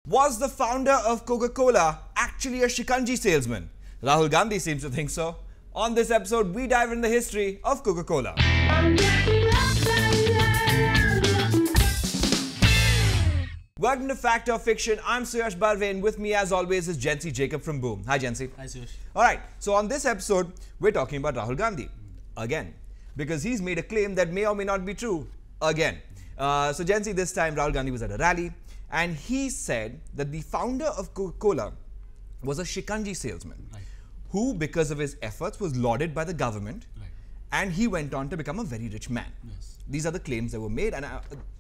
Was the founder of Coca-Cola actually a shikanji salesman? Rahul Gandhi seems to think so. On this episode, we dive into the history of Coca-Cola. Welcome to Fact or Fiction. I'm Suyash, Barve, and with me as always is Jency Jacob from Boom. Hi Jency. Hi Suyash. Alright, so on this episode, we're talking about Rahul Gandhi. Again. Because he's made a claim that may or may not be true. Again. So Jency, this time Rahul Gandhi was at a rally and he said that the founder of Coca-Cola was a shikanji salesman. Right. Who, because of his efforts, was lauded by the government. Right. And he went on to become a very rich man. Yes. These are the claims that were made, and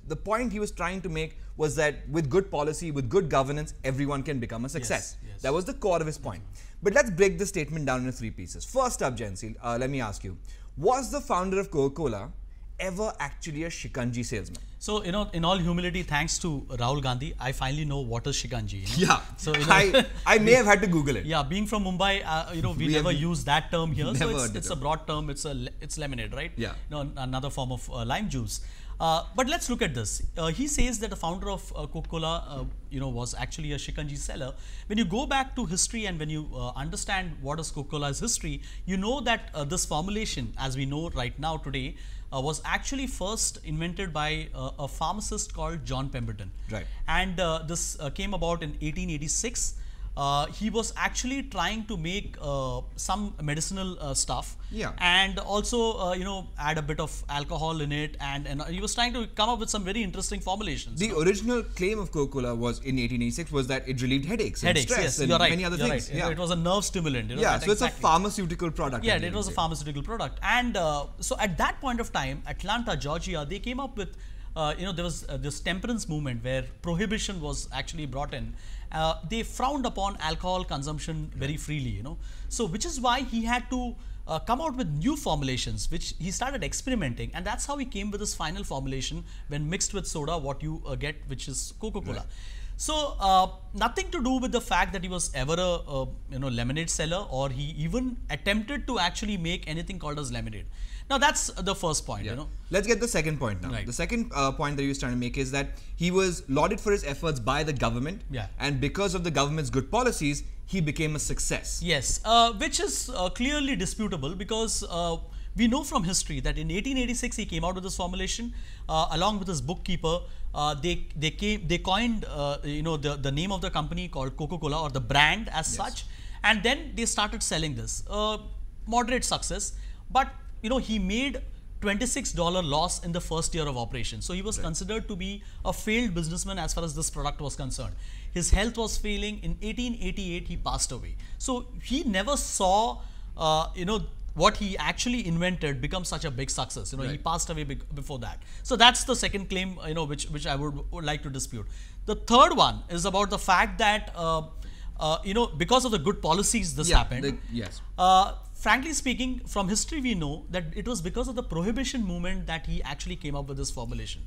the point he was trying to make was that with good policy, with good governance, everyone can become a success. Yes, yes. That was the core of his point. But let's break the statement down into three pieces. First up, Jency, let me ask you, was the founder of Coca-Cola ever actually a shikanji salesman? So, in all humility, thanks to Rahul Gandhi, I finally know what is shikanji. Yeah. So, I may have had to Google it. Yeah, being from Mumbai, we never use that term here. So it's a broad term. It's lemonade, right? Yeah. Another form of lime juice. But let's look at this. He says that the founder of Coca-Cola, was actually a shikanji seller. When you go back to history and when you understand what is Coca-Cola's history, you know that this formulation, as we know right now today, was actually first invented by a pharmacist called John Pemberton. Right. And this came about in 1886. He was actually trying to make some medicinal stuff, yeah, and also add a bit of alcohol in it, and he was trying to come up with some very interesting formulations. The original claim of Coca-Cola was in 1886 was that it relieved headaches and stress, yes, and you're right, many other you're things. Right. Yeah. It was a nerve stimulant. Yeah, so it's a pharmaceutical product. Yeah, it was a pharmaceutical product, and so at that point of time, Atlanta, Georgia, they came up with. There was this temperance movement where prohibition was actually brought in. They frowned upon alcohol consumption very freely, So, which is why he had to come out with new formulations, which he started experimenting, and that's how he came with his final formulation when mixed with soda, what you get, which is Coca-Cola. Right. So, nothing to do with the fact that he was ever a lemonade seller, or he even attempted to actually make anything called as lemonade. Now, that's the first point, yeah. Let's get the second point now. Right. The second point that he was trying to make is that he was lauded for his efforts by the government. Yeah. And because of the government's good policies, he became a success. Yes, which is clearly disputable because we know from history that in 1886 he came out with this formulation along with his bookkeeper. They coined the name of the company called Coca-Cola, or the brand as such, and then they started selling this. Moderate success, but he made $26 loss in the first year of operation. So he was considered to be a failed businessman as far as this product was concerned. His health was failing. In 1888 he passed away. So he never saw what he actually invented become such a big success. He passed away before that. So that's the second claim which I would like to dispute. The third one is about the fact that because of the good policies this happened. Frankly speaking, from history we know that it was because of the prohibition movement that he actually came up with this formulation.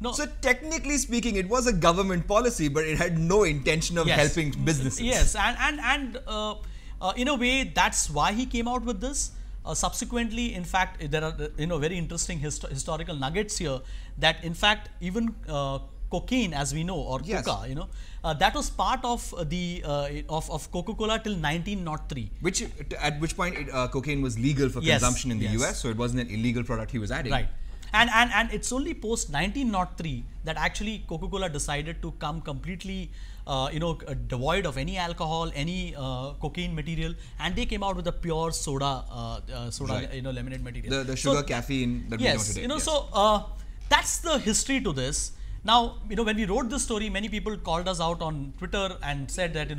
No. So technically speaking, it was a government policy, but it had no intention of helping businesses. Yes, and in a way, that's why he came out with this. Subsequently, in fact, there are very interesting historical nuggets here that in fact even cocaine, as we know, or coca, that was part of the of Coca-Cola till 1903. At which point cocaine was legal for consumption in the US, so it wasn't an illegal product he was adding. Right. And it's only post 1903 that actually Coca-Cola decided to come completely devoid of any alcohol, any cocaine material, and they came out with a pure soda, lemonade material. The sugar, caffeine that we know today. So that's the history to this. Now, when we wrote this story, many people called us out on Twitter and said that,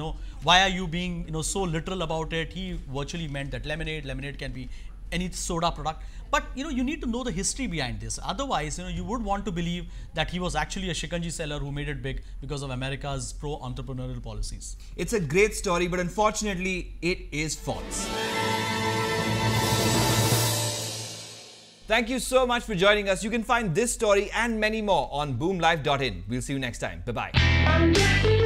why are you being, so literal about it? He virtually meant that lemonade can be any soda product. But, you need to know the history behind this. Otherwise, you would want to believe that he was actually a shikanji seller who made it big because of America's pro-entrepreneurial policies. It's a great story, but unfortunately, it is false. Thank you so much for joining us. You can find this story and many more on boomlife.in. We'll see you next time. Bye-bye.